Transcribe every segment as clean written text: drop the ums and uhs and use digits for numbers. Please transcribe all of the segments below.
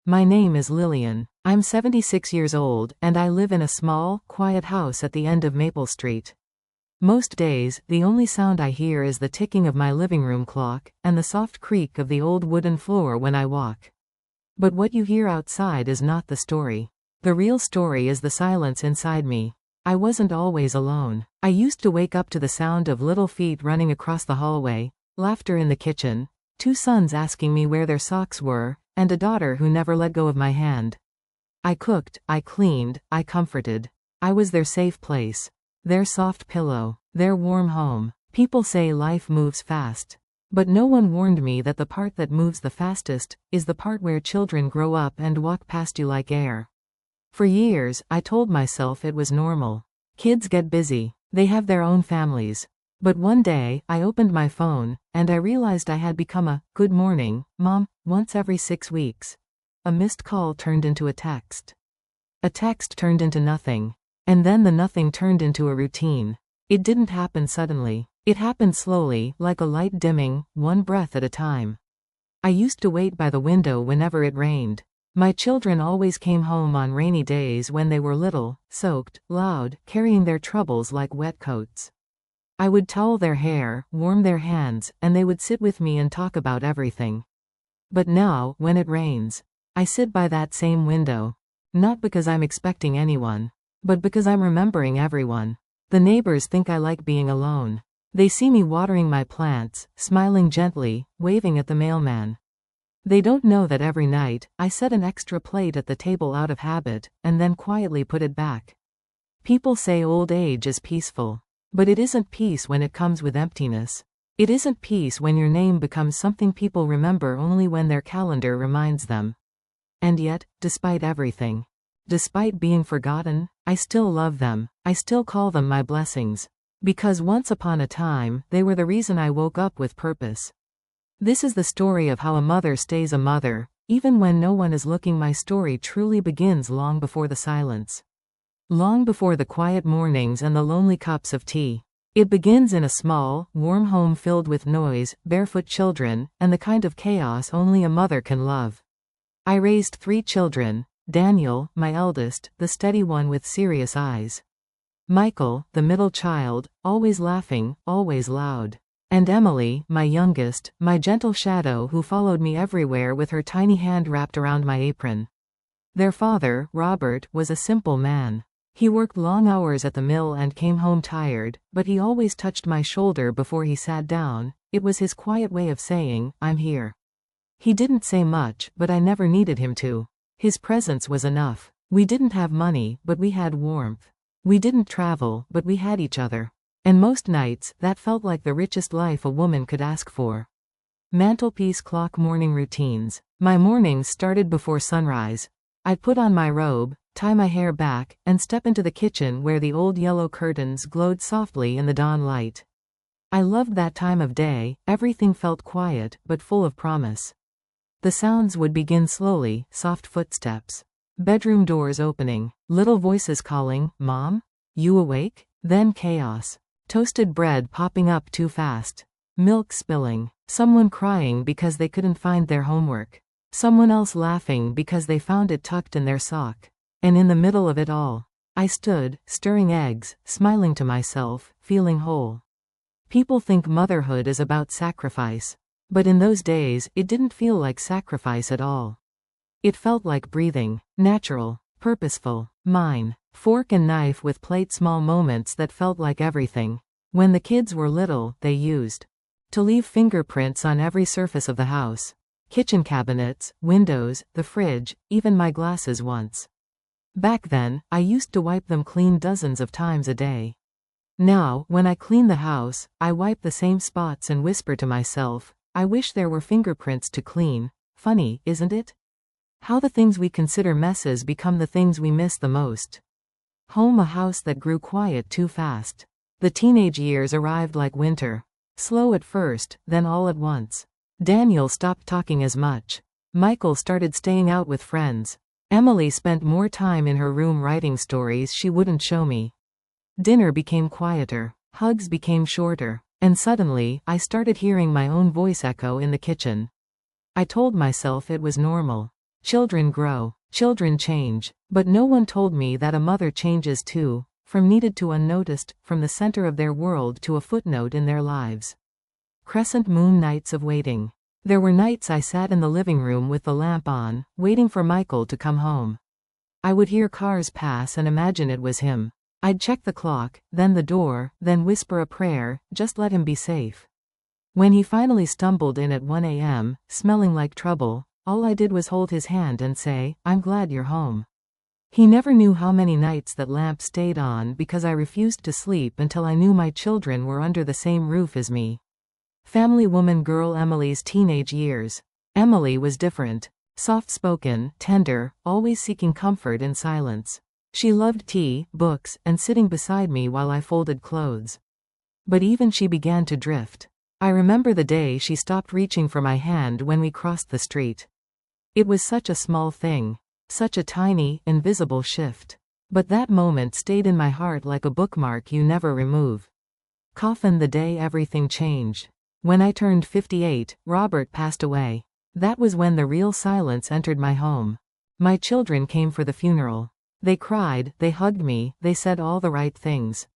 My name is Lillian. I'm 76 years old, and I live in a small, quiet house at the end of Maple Street. Most days, the only sound I hear is the ticking of my living room clock, and the soft creak of the old wooden floor when I walk. But what you hear outside is not the story. The real story is the silence inside me. I wasn't always alone. I used to wake up to the sound of little feet running across the hallway, laughter in the kitchen, 2 sons asking me where their socks were, and a daughter who never let go of my hand. I cooked, I cleaned, I comforted. I was their safe place. Their soft pillow. Their warm home. People say life moves fast. But no one warned me that the part that moves the fastest is the part where children grow up and walk past you like air. For years, I told myself it was normal. Kids get busy. They have their own families. But one day, I opened my phone, and I realized I had become a "Good morning, Mom" once every 6 weeks. A missed call turned into a text. A text turned into nothing. And then the nothing turned into a routine. It didn't happen suddenly. It happened slowly, like a light dimming, one breath at a time. I used to wait by the window whenever it rained. My children always came home on rainy days when they were little, soaked, loud, carrying their troubles like wet coats. I would towel their hair, warm their hands, and they would sit with me and talk about everything. But now, when it rains, I sit by that same window. Not because I'm expecting anyone, but because I'm remembering everyone. The neighbors think I like being alone. They see me watering my plants, smiling gently, waving at the mailman. They don't know that every night, I set an extra plate at the table out of habit, and then quietly put it back. People say old age is peaceful. But it isn't peace when it comes with emptiness. It isn't peace when your name becomes something people remember only when their calendar reminds them. And yet, despite everything, despite being forgotten, I still love them. I still call them my blessings. Because once upon a time, they were the reason I woke up with purpose. This is the story of how a mother stays a mother, even when no one is looking. My story truly begins long before the silence. Long before the quiet mornings and the lonely cups of tea. It begins in a small, warm home filled with noise, barefoot children, and the kind of chaos only a mother can love. I raised 3 children. Daniel, my eldest, the steady one with serious eyes. Michael, the middle child, always laughing, always loud. And Emily, my youngest, my gentle shadow who followed me everywhere with her tiny hand wrapped around my apron. Their father, Robert, was a simple man. He worked long hours at the mill and came home tired, but he always touched my shoulder before he sat down. It was his quiet way of saying, "I'm here." He didn't say much, but I never needed him to. His presence was enough. We didn't have money, but we had warmth. We didn't travel, but we had each other. And most nights, that felt like the richest life a woman could ask for. Mantelpiece clock morning routines. My mornings started before sunrise. I'd put on my robe, tie my hair back, and step into the kitchen where the old yellow curtains glowed softly in the dawn light. I loved that time of day. Everything felt quiet, but full of promise. The sounds would begin slowly, soft footsteps. Bedroom doors opening. Little voices calling, "Mom? You awake?" Then chaos. Toasted bread popping up too fast. Milk spilling. Someone crying because they couldn't find their homework. Someone else laughing because they found it tucked in their sock. And in the middle of it all, I stood, stirring eggs, smiling to myself, feeling whole. People think motherhood is about sacrifice. But in those days, it didn't feel like sacrifice at all. It felt like breathing. Natural. Purposeful. Mine. Fork and knife with plate. Small moments that felt like everything. When the kids were little, they used to leave fingerprints on every surface of the house. Kitchen cabinets, windows, the fridge, even my glasses once. Back then, I used to wipe them clean dozens of times a day. Now, when I clean the house, I wipe the same spots and whisper to myself, "I wish there were fingerprints to clean." Funny, isn't it? How the things we consider messes become the things we miss the most. Home, a house that grew quiet too fast. The teenage years arrived like winter. Slow at first, then all at once. Daniel stopped talking as much. Michael started staying out with friends. Emily spent more time in her room writing stories she wouldn't show me. Dinner became quieter. Hugs became shorter. And suddenly, I started hearing my own voice echo in the kitchen. I told myself it was normal. Children grow. Children change. But no one told me that a mother changes too, from needed to unnoticed, from the center of their world to a footnote in their lives. Crescent moon nights of waiting. There were nights I sat in the living room with the lamp on, waiting for Michael to come home. I would hear cars pass and imagine it was him. I'd check the clock, then the door, then whisper a prayer, just let him be safe. When he finally stumbled in at 1 a.m., smelling like trouble, all I did was hold his hand and say, "I'm glad you're home." He never knew how many nights that lamp stayed on because I refused to sleep until I knew my children were under the same roof as me. Family woman girl Emily's teenage years. Emily was different. Soft-spoken, tender, always seeking comfort in silence. She loved tea, books, and sitting beside me while I folded clothes. But even she began to drift. I remember the day she stopped reaching for my hand when we crossed the street. It was such a small thing. Such a tiny, invisible shift. But that moment stayed in my heart like a bookmark you never remove. Coffin the day everything changed. When I turned 58, Robert passed away. That was when the real silence entered my home. My children came for the funeral. They cried, they hugged me, they said all the right things.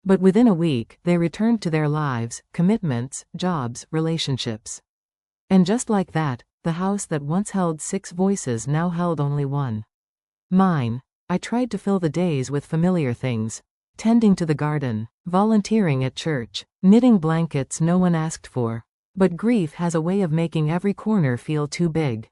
But within a week, they returned to their lives, commitments, jobs, relationships. And just like that, the house that once held 6 voices now held only one. Mine. I tried to fill the days with familiar things. Tending to the garden, volunteering at church, knitting blankets no one asked for. But grief has a way of making every corner feel too big.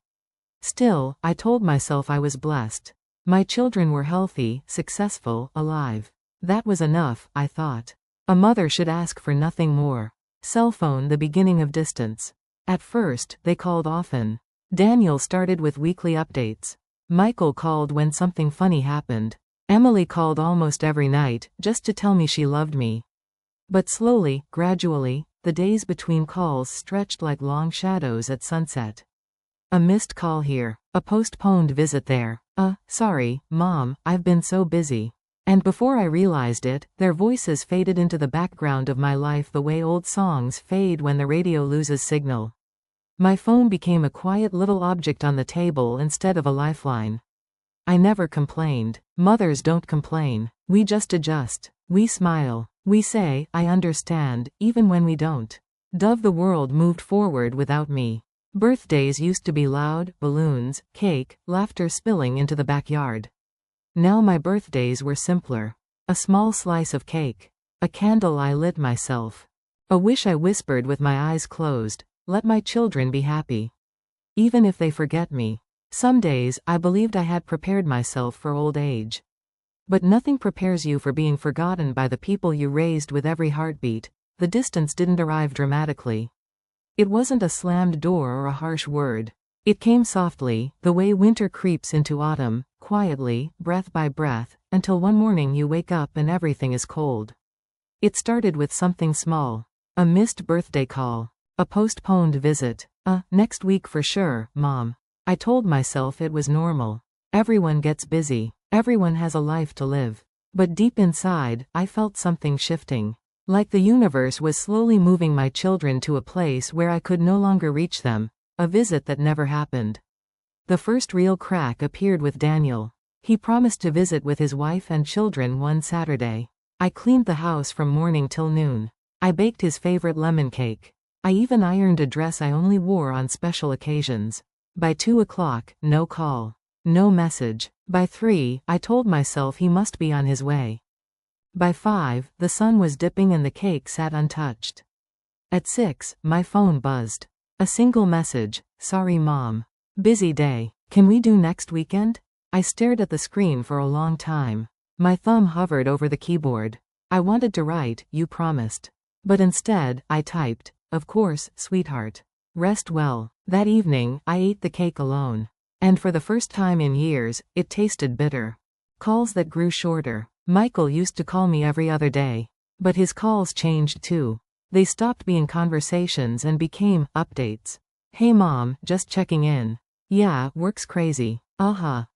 Still, I told myself I was blessed. My children were healthy, successful, alive. That was enough, I thought. A mother should ask for nothing more. Cell phone the beginning of distance. At first, they called often. Daniel started with weekly updates. Michael called when something funny happened. Emily called almost every night, just to tell me she loved me. But slowly, gradually, the days between calls stretched like long shadows at sunset. A missed call here. A postponed visit there. Sorry, Mom, I've been so busy. And before I realized it, their voices faded into the background of my life the way old songs fade when the radio loses signal. My phone became a quiet little object on the table instead of a lifeline. I never complained. Mothers don't complain. We just adjust. We smile. We say, "I understand," even when we don't. Dove the world moved forward without me. Birthdays used to be loud, balloons, cake, laughter spilling into the backyard. Now my birthdays were simpler. A small slice of cake. A candle I lit myself. A wish I whispered with my eyes closed. Let my children be happy. Even if they forget me. Some days, I believed I had prepared myself for old age. But nothing prepares you for being forgotten by the people you raised with every heartbeat. The distance didn't arrive dramatically. It wasn't a slammed door or a harsh word. It came softly, the way winter creeps into autumn, quietly, breath by breath, until one morning you wake up and everything is cold. It started with something small. A missed birthday call. A postponed visit. Next week for sure, Mom. I told myself it was normal. Everyone gets busy. Everyone has a life to live. But deep inside, I felt something shifting. Like the universe was slowly moving my children to a place where I could no longer reach them. A visit that never happened. The first real crack appeared with Daniel. He promised to visit with his wife and children one Saturday. I cleaned the house from morning till noon. I baked his favorite lemon cake. I even ironed a dress I only wore on special occasions. By 2 o'clock, no call. No message. By 3, I told myself he must be on his way. By 5, the sun was dipping and the cake sat untouched. At 6, my phone buzzed. A single message. Sorry, Mom. Busy day. Can we do next weekend? I stared at the screen for a long time. My thumb hovered over the keyboard. I wanted to write, "You promised." But instead, I typed, "Of course, sweetheart. Rest well." That evening, I ate the cake alone. And for the first time in years, it tasted bitter. Calls that grew shorter. Michael used to call me every other day. But his calls changed too. They stopped being conversations and became updates. "Hey Mom, just checking in." "Yeah, work's crazy."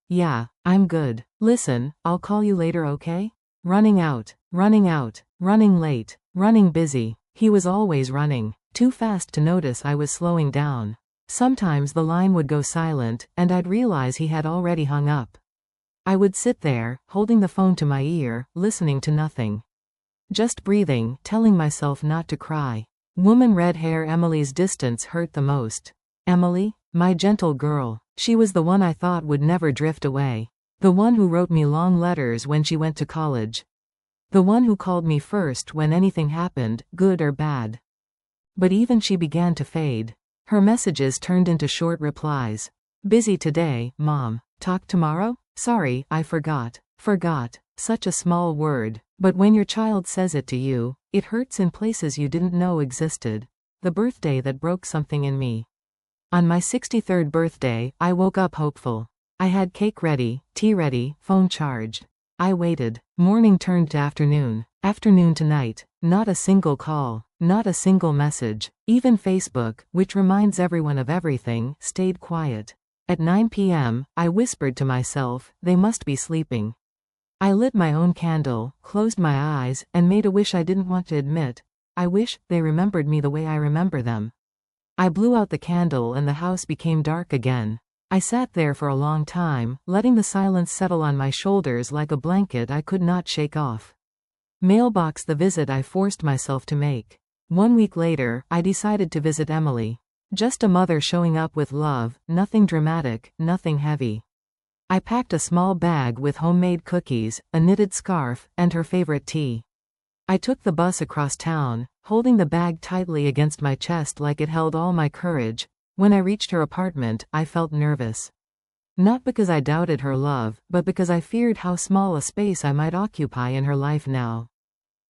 "Yeah, I'm good. Listen, I'll call you later, okay?" Running out, running late, running busy. He was always running. Too fast to notice I was slowing down. Sometimes the line would go silent, and I'd realize he had already hung up. I would sit there, holding the phone to my ear, listening to nothing. Just breathing, telling myself not to cry. Woman red hair. Emily's distance hurt the most. Emily? My gentle girl. She was the one I thought would never drift away. The one who wrote me long letters when she went to college. The one who called me first when anything happened, good or bad. But even she began to fade. Her messages turned into short replies. Busy today, Mom. Talk tomorrow? Sorry, I forgot. Forgot. Such a small word. But when your child says it to you, it hurts in places you didn't know existed. The birthday that broke something in me. On my 63rd birthday, I woke up hopeful. I had cake ready, tea ready, phone charged. I waited. Morning turned to afternoon. Afternoon to night. Not a single call. Not a single message. Even Facebook, which reminds everyone of everything, stayed quiet. At 9 p.m., I whispered to myself, they must be sleeping. I lit my own candle, closed my eyes, and made a wish I didn't want to admit. I wish they remembered me the way I remember them. I blew out the candle and the house became dark again. I sat there for a long time, letting the silence settle on my shoulders like a blanket I could not shake off. Mailbox. The visit I forced myself to make. 1 week later, I decided to visit Emily. Just a mother showing up with love, nothing dramatic, nothing heavy. I packed a small bag with homemade cookies, a knitted scarf, and her favorite tea. I took the bus across town, holding the bag tightly against my chest like it held all my courage. When I reached her apartment, I felt nervous. Not because I doubted her love, but because I feared how small a space I might occupy in her life now.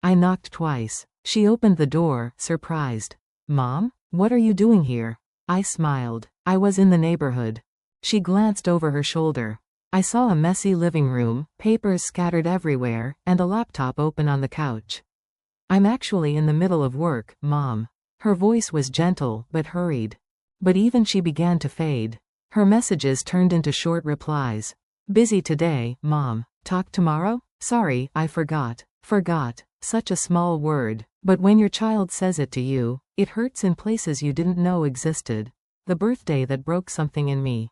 I knocked twice. She opened the door, surprised. Mom? What are you doing here? I smiled. I was in the neighborhood. She glanced over her shoulder. I saw a messy living room, papers scattered everywhere, and a laptop open on the couch. I'm actually in the middle of work, Mom. Her voice was gentle, but hurried. But even she began to fade. Her messages turned into short replies. Busy today, Mom. Talk tomorrow? Sorry, I forgot. Forgot. Such a small word. But when your child says it to you, it hurts in places you didn't know existed. The birthday that broke something in me.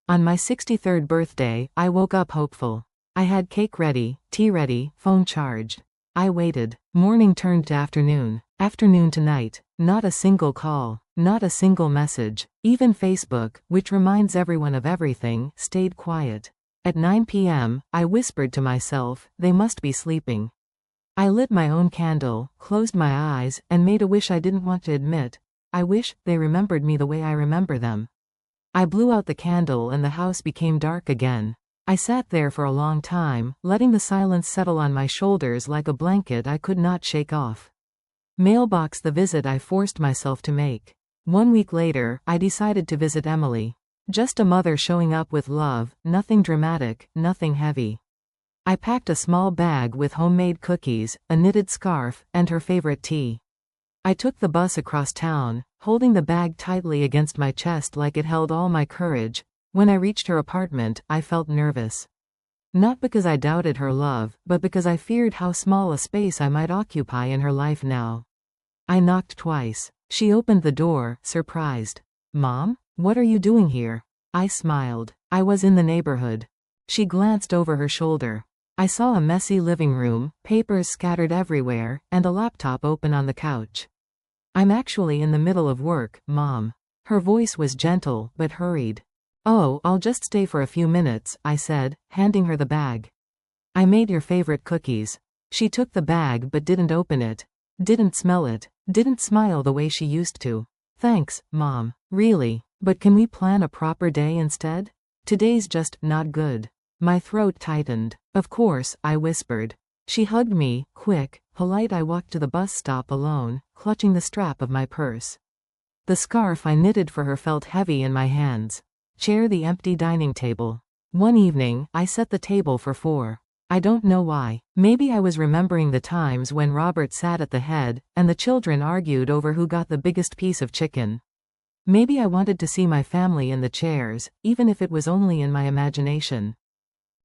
On my 63rd birthday, I woke up hopeful. I had cake ready, tea ready, phone charged. I waited. Morning turned to afternoon. Afternoon to night. Not a single call. Not a single message. Even Facebook, which reminds everyone of everything, stayed quiet. At 9 p.m., I whispered to myself, they must be sleeping. I lit my own candle, closed my eyes, and made a wish I didn't want to admit. I wish they remembered me the way I remember them. I blew out the candle and the house became dark again. I sat there for a long time, letting the silence settle on my shoulders like a blanket I could not shake off. Mailbox. The visit I forced myself to make. 1 week later, I decided to visit Emily. Just a mother showing up with love, nothing dramatic, nothing heavy. I packed a small bag with homemade cookies, a knitted scarf, and her favorite tea. I took the bus across town, holding the bag tightly against my chest like it held all my courage. When I reached her apartment, I felt nervous. Not because I doubted her love, but because I feared how small a space I might occupy in her life now. I knocked twice. She opened the door, surprised. Mom? What are you doing here? I smiled. I was in the neighborhood. She glanced over her shoulder. I saw a messy living room, papers scattered everywhere, and a laptop open on the couch. I'm actually in the middle of work, Mom. Her voice was gentle, but hurried. Oh, I'll just stay for a few minutes, I said, handing her the bag. I made your favorite cookies. She took the bag but didn't open it. Didn't smell it. Didn't smile the way she used to. Thanks, Mom. Really. But can we plan a proper day instead? Today's just not good. My throat tightened. Of course, I whispered. She hugged me, quick, polite. I walked to the bus stop alone, clutching the strap of my purse. The scarf I knitted for her felt heavy in my hands. Chair. The empty dining table. One evening, I set the table for 4. I don't know why. Maybe I was remembering the times when Robert sat at the head, and the children argued over who got the biggest piece of chicken. Maybe I wanted to see my family in the chairs, even if it was only in my imagination.